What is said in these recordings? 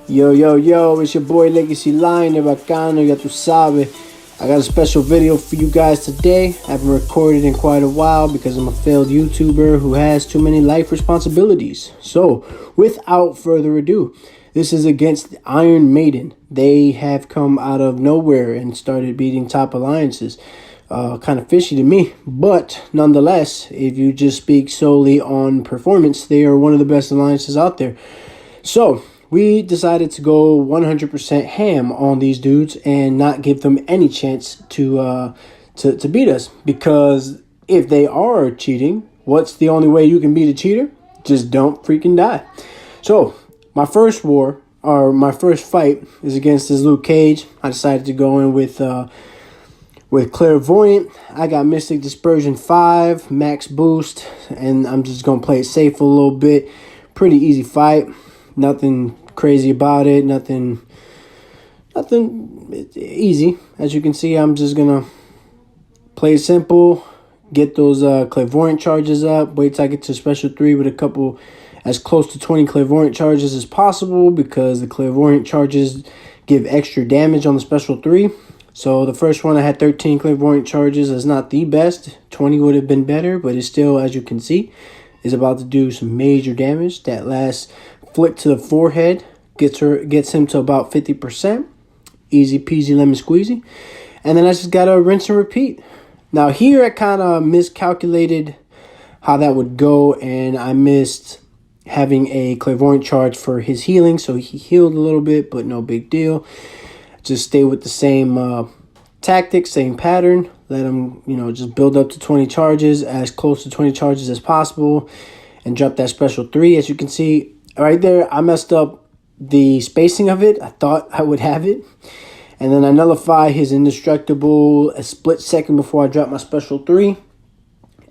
Yo, yo, yo, it's your boy Legacy Line, bacano, ya tu sabe. I got a special video for you guys today. I haven't recorded in quite a while because I'm a failed YouTuber who has too many life responsibilities. So, without further ado, this is against the Iron Maiden. They have come out of nowhere and started beating top alliances. Kind of fishy to me, but nonetheless, if you just speak solely on performance, they are one of the best alliances out there. So, we decided to go 100% ham on these dudes and not give them any chance to beat us. Because if they are cheating, what's the only way you can beat a cheater? Just don't freaking die. So my first fight is against this Luke Cage. I decided to go in with Clairvoyant. I got Mystic Dispersion 5, Max Boost, and I'm just going to play it safe a little bit. Pretty easy fight. Nothing crazy about it. Nothing easy. As you can see, I'm just going to play it simple. Get those Clairvoyant charges up. Wait till I get to Special 3 with a couple, as close to 20 Clairvoyant charges as possible, because the Clairvoyant charges give extra damage on the Special 3. So the first one I had 13 Clairvoyant charges. Is not the best. 20 would have been better, but it's still, as you can see, is about to do some major damage. That last flick to the forehead gets him to about 50%. Easy peasy lemon squeezy. And then I just gotta rinse and repeat. Now here I kind of miscalculated how that would go, and I missed having a Clairvoyant charge for his healing, so he healed a little bit, but no big deal. Just stay with the same tactics, same pattern. Let him, just build up to 20 charges, as close to 20 charges as possible, and drop that Special 3. As you can see right there, I messed up the spacing of it. I thought I would have it. And then I nullify his indestructible a split second before I drop my Special 3.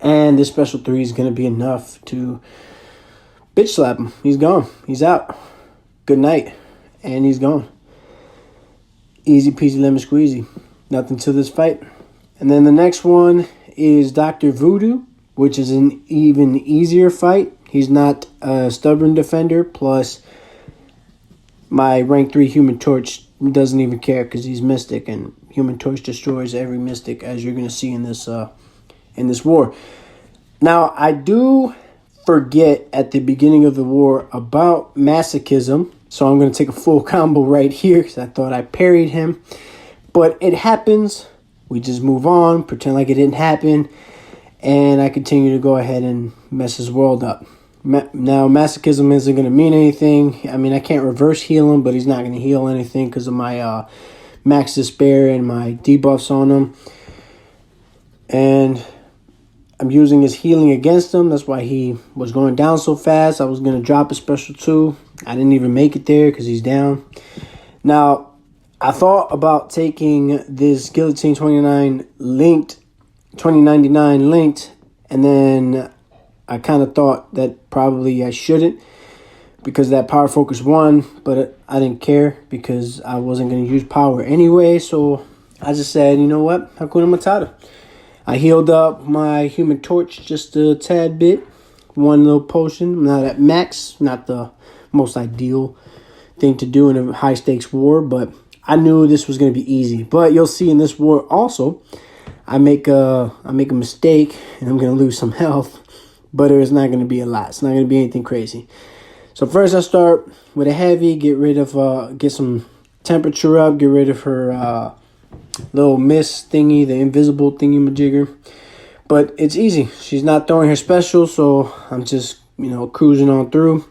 And this Special 3 is going to be enough to bitch slap him. He's gone. He's out. Good night. And he's gone. Easy peasy lemon squeezy. Nothing to this fight. And then the next one is Dr. Voodoo, which is an even easier fight. He's not a stubborn defender. Plus, my rank 3 Human Torch doesn't even care because he's Mystic, and Human Torch destroys every Mystic, as you're going to see in this war. Now, I do forget at the beginning of the war about Masochism, so I'm going to take a full combo right here because I thought I parried him. But it happens. We just move on, pretend like it didn't happen, and I continue to go ahead and mess his world up. Now, Masochism isn't going to mean anything. I mean, I can't reverse heal him, but he's not going to heal anything because of my Max Despair and my debuffs on him. And I'm using his healing against him. That's why he was going down so fast. I was going to drop a Special 2. I didn't even make it there because he's down. Now, I thought about taking this Guillotine 2099 linked, and then I kind of thought that probably I shouldn't because that Power Focus 1, but I didn't care because I wasn't going to use power anyway, so I just said, you know what, Hakuna Matata. I healed up my Human Torch just a tad bit, one little potion. I'm not at max, not the most ideal thing to do in a high-stakes war, but I knew this was going to be easy. But you'll see in this war also, I make a mistake, and I'm going to lose some health. But it's not going to be a lot. It's not going to be anything crazy. So first I start with a heavy, get some temperature up, get rid of her little mist thingy, the invisible thingy majigger. But it's easy. She's not throwing her special, so I'm just, cruising on through.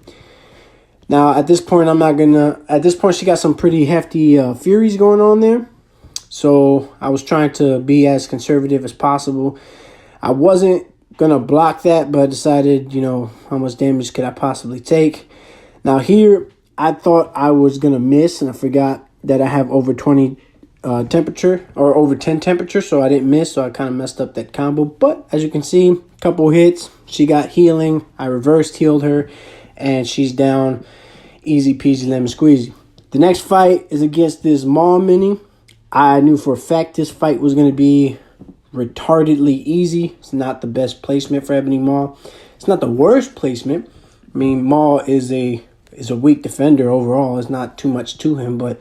Now at this point she got some pretty hefty furies going on there. So I was trying to be as conservative as possible. I wasn't gonna block that, but I decided, how much damage could I possibly take. Now here, I thought I was gonna miss, and I forgot that I have over 20 temperature, or over 10 temperature, so I didn't miss, so I kind of messed up that combo. But as you can see, a couple hits, she got healing, I reversed healed her, and she's down. Easy peasy lemon squeezy. The next fight is against this Maw Mini. I knew for a fact this fight was gonna be retardedly easy. It's not the best placement for Ebony Maw. It's not the worst placement. I mean, Maw is a is a weak defender overall. It's not too much to him, but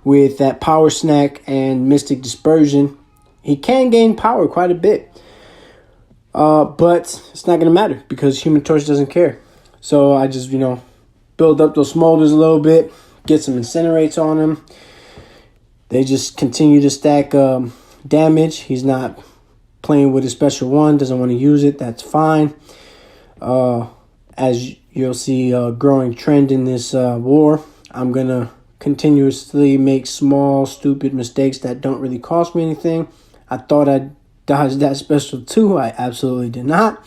with that power snack and Mystic Dispersion, he can gain power quite a bit. But it's not going to matter because Human Torch doesn't care. So I just, build up those smolders a little bit, get some incinerates on him. They just continue to stack damage. He's not playing with his special one, doesn't want to use it. That's fine. As you'll see a growing trend in this war, I'm going to continuously make small, stupid mistakes that don't really cost me anything. I thought I dodged that special 2. I absolutely did not.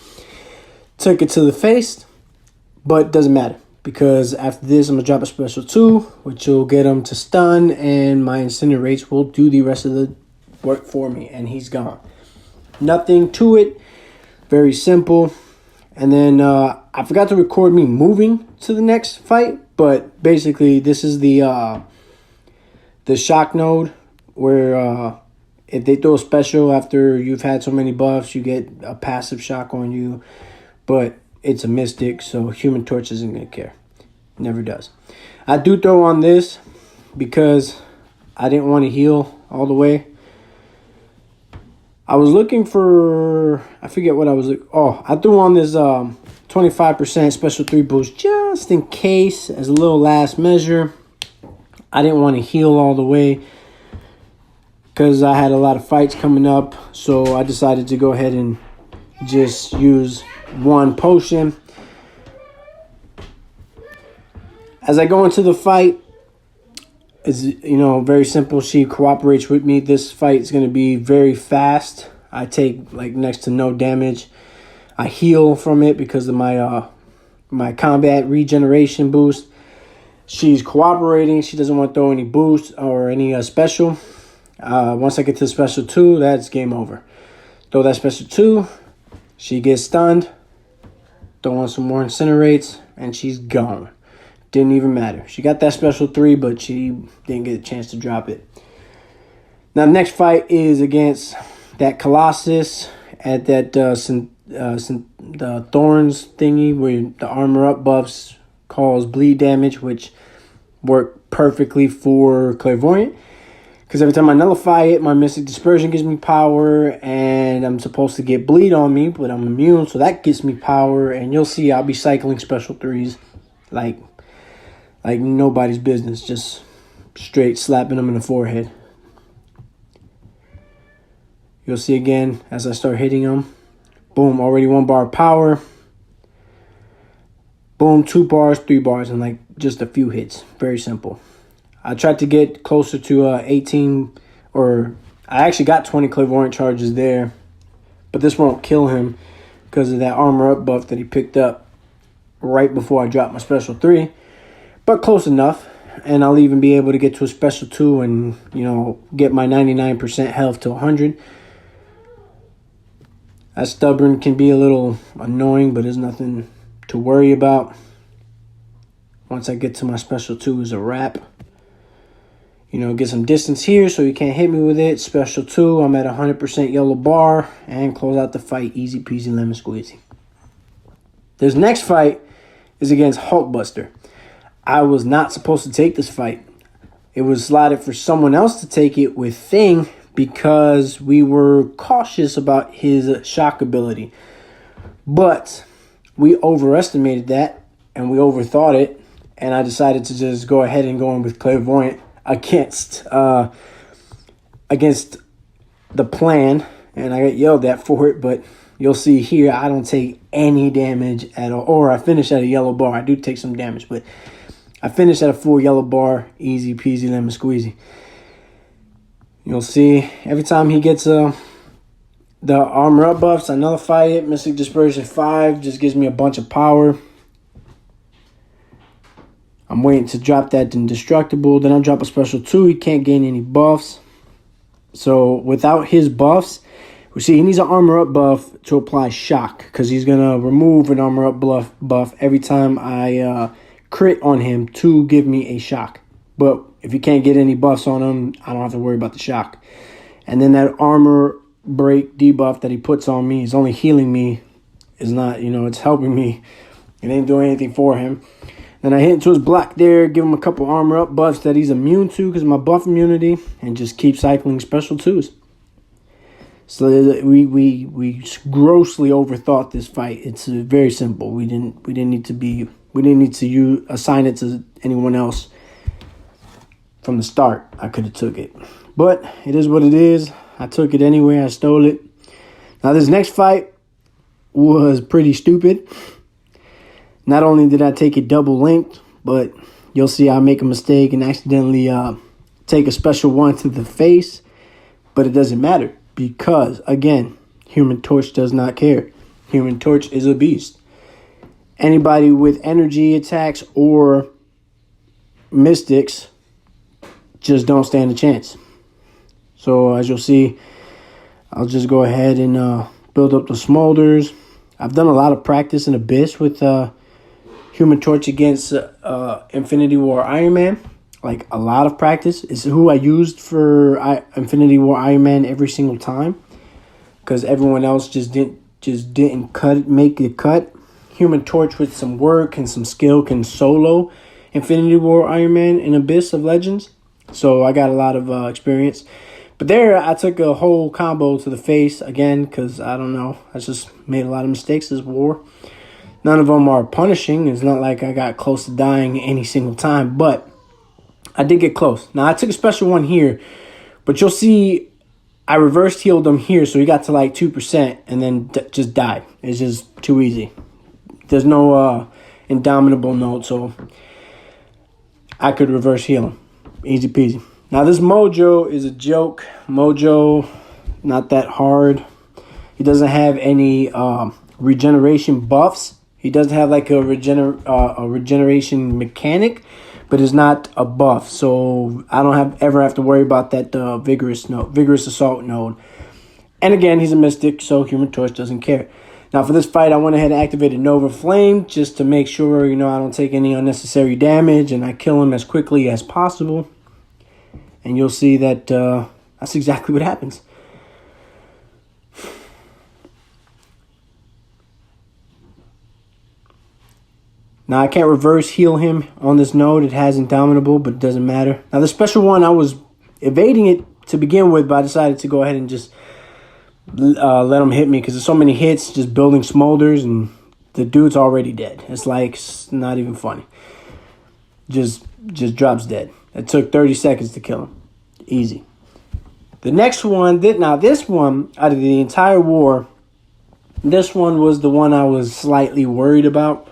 Took it to the face, but doesn't matter. Because after this, I'm going to drop a special 2, which will get him to stun, and my incinerates will do the rest of the work for me, and he's gone. Nothing to it. Very simple. And then I forgot to record me moving to the next fight, but basically this is the shock node where if they throw a special after you've had so many buffs, you get a passive shock on you, but it's a Mystic, so Human Torch isn't going to care. Never does. I do throw on this because I didn't want to heal all the way. I was looking for, I forget what I was, I threw on this 25% special 3 boost just in case as a little last measure. I didn't want to heal all the way because I had a lot of fights coming up, so I decided to go ahead and just use 1 potion. As I go into the fight, it's, very simple. She cooperates with me. This fight is going to be very fast. I take next to no damage. I heal from it because of my combat regeneration boost. She's cooperating. She doesn't want to throw any boost or any special. Once I get to special 2, that's game over. Throw that special 2. She gets stunned. Throw on some more incinerates, and she's gone. Didn't even matter. She got that special 3, but she didn't get a chance to drop it. Now, the next fight is against that Colossus at that the Thorns thingy where the armor up buffs cause bleed damage, which work perfectly for Clairvoyant. Because every time I nullify it, my Mystic Dispersion gives me power, and I'm supposed to get bleed on me, but I'm immune, so that gives me power. And you'll see I'll be cycling special 3s like nobody's business, just straight slapping them in the forehead. You'll see again as I start hitting them. Boom, already 1 bar of power. Boom, 2 bars, 3 bars, and just a few hits. Very simple. I tried to get closer to 18, or I actually got 20 Clairvoyant charges there, but this won't kill him because of that armor up buff that he picked up right before I dropped my special 3. But close enough, and I'll even be able to get to a special 2 and, get my 99% health to 100. That stubborn can be a little annoying, but there's nothing to worry about. Once I get to my special 2 is a wrap. Get some distance here so you can't hit me with it. Special 2, I'm at 100% yellow bar, and close out the fight. Easy peasy lemon squeezy. This next fight is against Hulkbuster. I was not supposed to take this fight. It was slotted for someone else to take it with Thing because we were cautious about his shock ability. But we overestimated that and we overthought it, and I decided to just go ahead and go in with Clairvoyant against the plan, and I got yelled at for it, but you'll see here I don't take any damage at all, or I finish at a yellow bar. I do take some damage, but I finished at a full yellow bar, easy peasy lemon squeezy. You'll see every time he gets the armor up buffs, I nullify it. Mystic Dispersion 5 just gives me a bunch of power. I'm waiting to drop that Indestructible. Then I'll drop a special 2. He can't gain any buffs. So without his buffs, we see he needs an armor up buff to apply shock, because he's going to remove an armor up buff every time I crit on him to give me a shock. But if you can't get any buffs on him, I don't have to worry about the shock. And then that armor break debuff that he puts on me is only healing me. It's not, it's helping me. It ain't doing anything for him. Then I hit into his block there, give him a couple armor up buffs that he's immune to because of my buff immunity, and just keep cycling special 2s. So we grossly overthought this fight. It's very simple. We didn't need to assign it to anyone else from the start. I could have took it, but it is what it is. I took it anyway. I stole it. Now this next fight was pretty stupid. Not only did I take it double linked, but you'll see I make a mistake and accidentally take a special 1 to the face. But it doesn't matter because, again, Human Torch does not care. Human Torch is a beast. Anybody with energy attacks or mystics just don't stand a chance. So as you'll see, I'll just go ahead and build up the smolders. I've done a lot of practice in Abyss with Human Torch against Infinity War Iron Man. Like a lot of practice. It's who I used for Infinity War Iron Man every single time, because everyone else just didn't make the cut. Human Torch with some work and some skill can solo Infinity War Iron Man in Abyss of Legends. So I got a lot of experience. But there I took a whole combo to the face again because I don't know. I just made a lot of mistakes this war. None of them are punishing. It's not like I got close to dying any single time, but I did get close. Now, I took a special 1 here, but you'll see I reversed healed him here, so he got to like 2% and then just died. It's just too easy. There's no indomitable node, so I could reverse heal him. Easy peasy. Now, this Mojo is a joke. Mojo, not that hard. He doesn't have any regeneration buffs. He doesn't have like a regeneration mechanic, but it's not a buff. So I don't ever have to worry about that vigorous assault node. And again, he's a mystic, so Human Torch doesn't care. Now for this fight, I went ahead and activated Nova Flame just to make sure, I don't take any unnecessary damage and I kill him as quickly as possible. And you'll see that that's exactly what happens. Now, I can't reverse heal him on this node. It has Indomitable, but it doesn't matter. Now, the special 1, I was evading it to begin with, but I decided to go ahead and just let him hit me because there's so many hits just building smolders, and the dude's already dead. It's like, it's not even funny. Just drops dead. It took 30 seconds to kill him. Easy. The next one, this one, out of the entire war, this one was the one I was slightly worried about.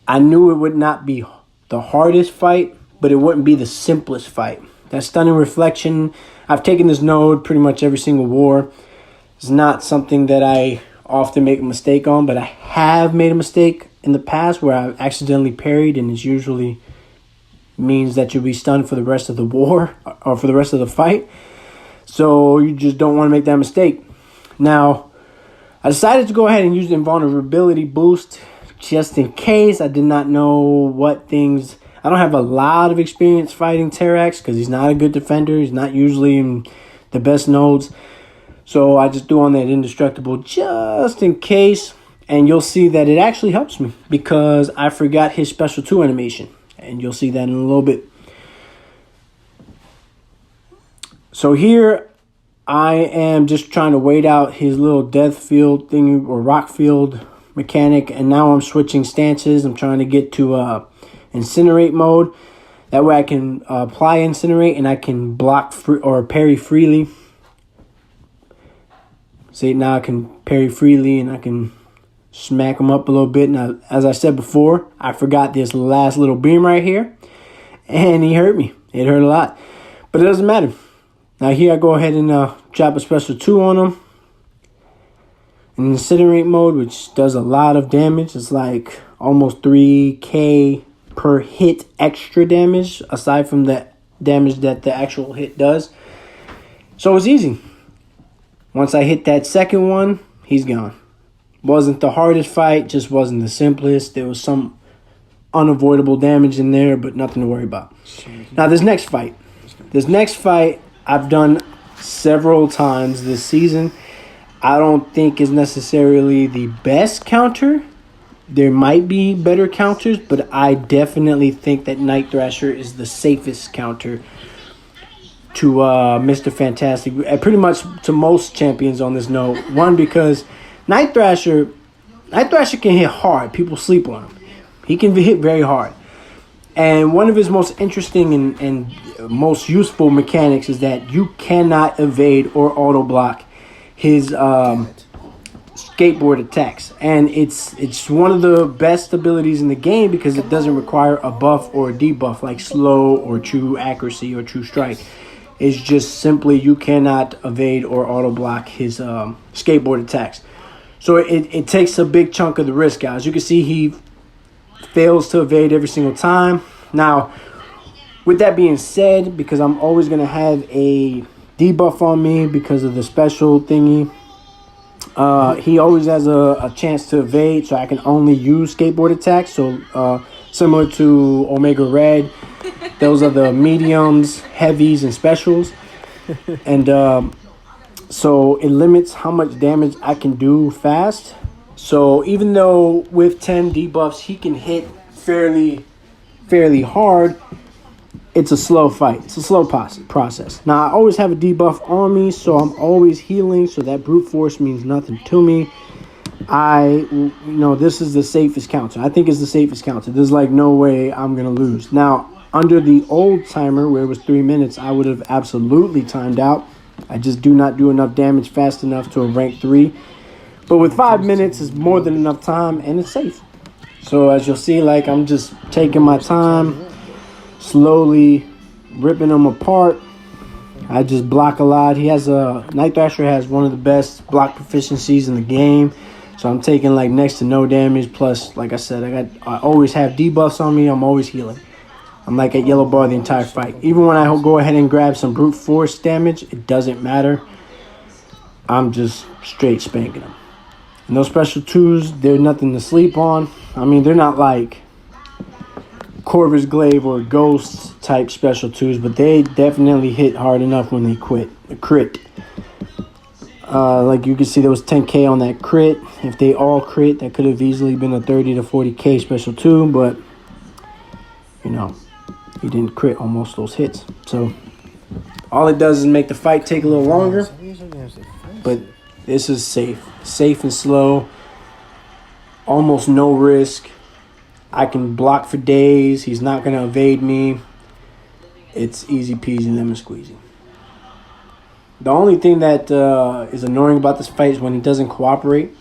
I knew it would not be the hardest fight, but it wouldn't be the simplest fight. That Stunning Reflection, I've taken this node pretty much every single war. It's not something that I often make a mistake on, but I have made a mistake in the past where I've accidentally parried, and it usually means that you'll be stunned for the rest of the war or for the rest of the fight. So you just don't want to make that mistake. Now, I decided to go ahead and use the invulnerability boost just in case. I did not know what things. I don't have a lot of experience fighting Terax because he's not a good defender. He's not usually in the best nodes. So I just threw on that indestructible just in case. And you'll see that it actually helps me because I forgot his special 2 animation. And you'll see that in a little bit. So here I am just trying to wait out his little death field thing or rock field mechanic, and now I'm switching stances. I'm trying to get to incinerate mode. That way I can apply incinerate and I can block or parry freely. See, now I can parry freely and I can smack him up a little bit. Now, as I said before, I forgot this last little beam right here, and he hurt me. It hurt a lot, but it doesn't matter. Now here I go ahead and drop a special 2 on him. In incinerate mode, which does a lot of damage. It's like almost 3k per hit extra damage, aside from the damage that the actual hit does. So it's easy. Once I hit that second one, he's gone. Wasn't the hardest fight, just wasn't the simplest. There was some unavoidable damage in there, but nothing to worry about. Now this next fight I've done several times this season. I don't think is necessarily the best counter there might be better counters, but I definitely think that Night Thrasher is the safest counter to Mr. Fantastic. Pretty much to most champions on this note. One, because Night Thrasher can hit hard. People sleep on him. He can hit very hard. And one of his most interesting and most useful mechanics is that you cannot evade or auto block his skateboard attacks. And it's one of the best abilities in the game because it doesn't require a buff or a debuff like slow or true accuracy or true strike. It's just simply you cannot evade or auto block his skateboard attacks. So it takes a big chunk of the risk, guys. You can see he fails to evade every single time. Now, with that being said, because I'm always going to have a debuff on me because of the special thingy, he always has a chance to evade, so I can only use skateboard attacks. So similar to Omega Red, those are the mediums, heavies, and specials. And so it limits how much damage I can do fast. So even though with 10 debuffs he can hit fairly hard, it's a slow fight. It's a slow process. Now, I always have a debuff on me, so I'm always healing, so that brute force means nothing to me. This is the safest counter. I think it's the safest counter. There's like no way I'm going to lose. Now, under the old timer, where it was 3 minutes, I would have absolutely timed out. I just do not do enough damage fast enough to a rank 3. But with 5 minutes, it's more than enough time, and it's safe. So as you'll see, like, I'm just taking my time, slowly ripping them apart. I just block a lot. Night Thrasher has one of the best block proficiencies in the game. So I'm taking like next to no damage. Plus, like I said, I always have debuffs on me. I'm always healing. I'm like at yellow bar the entire fight. Even when I go ahead and grab some brute force damage, it doesn't matter. I'm just straight spanking them. And those special 2s, they're nothing to sleep on. I mean, they're not like Corvus Glaive or Ghost type special 2s, but they definitely hit hard enough when they crit. Like you can see, there was 10k on that crit. If they all crit, that could have easily been a 30 to 40k special 2, but he didn't crit on most of those hits. So all it does is make the fight take a little longer, but this is safe and slow, almost no risk. I can block for days. He's not going to evade me. It's easy peasy lemon squeezy. The only thing that is annoying about this fight is when he doesn't cooperate.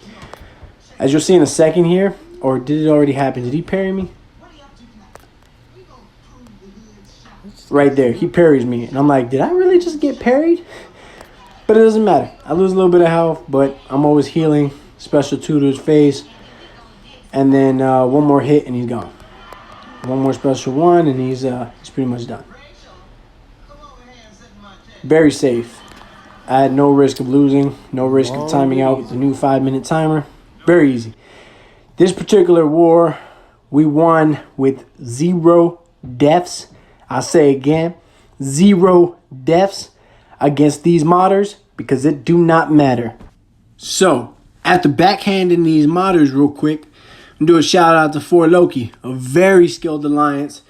As you'll see in a second here, or did it already happen? Did he parry me? Right there, he parries me. And I'm like, did I really just get parried? But it doesn't matter. I lose a little bit of health, but I'm always healing. Special 2 to his face. And then one more hit and he's gone. One more special 1 and he's pretty much done. Very safe. I had no risk of losing. No risk of timing out the new 5-minute timer. Very easy. This particular war, we won with 0 deaths. I say again, 0 deaths against these modders because it do not matter. So, after backhanding these modders real quick, I'm do a shout out to For Loki, a very skilled alliance.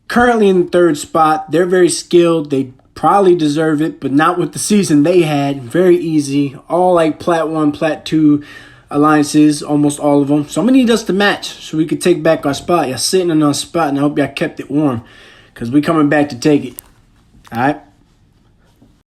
Currently in the 3rd spot. They're very skilled. They probably deserve it, but not with the season they had. Very easy. All like Plat 1, Plat 2 alliances, almost all of them. So I'm going to need us to match so we could take back our spot. Y'all sitting in our spot, and I hope y'all kept it warm because we coming back to take it. All right?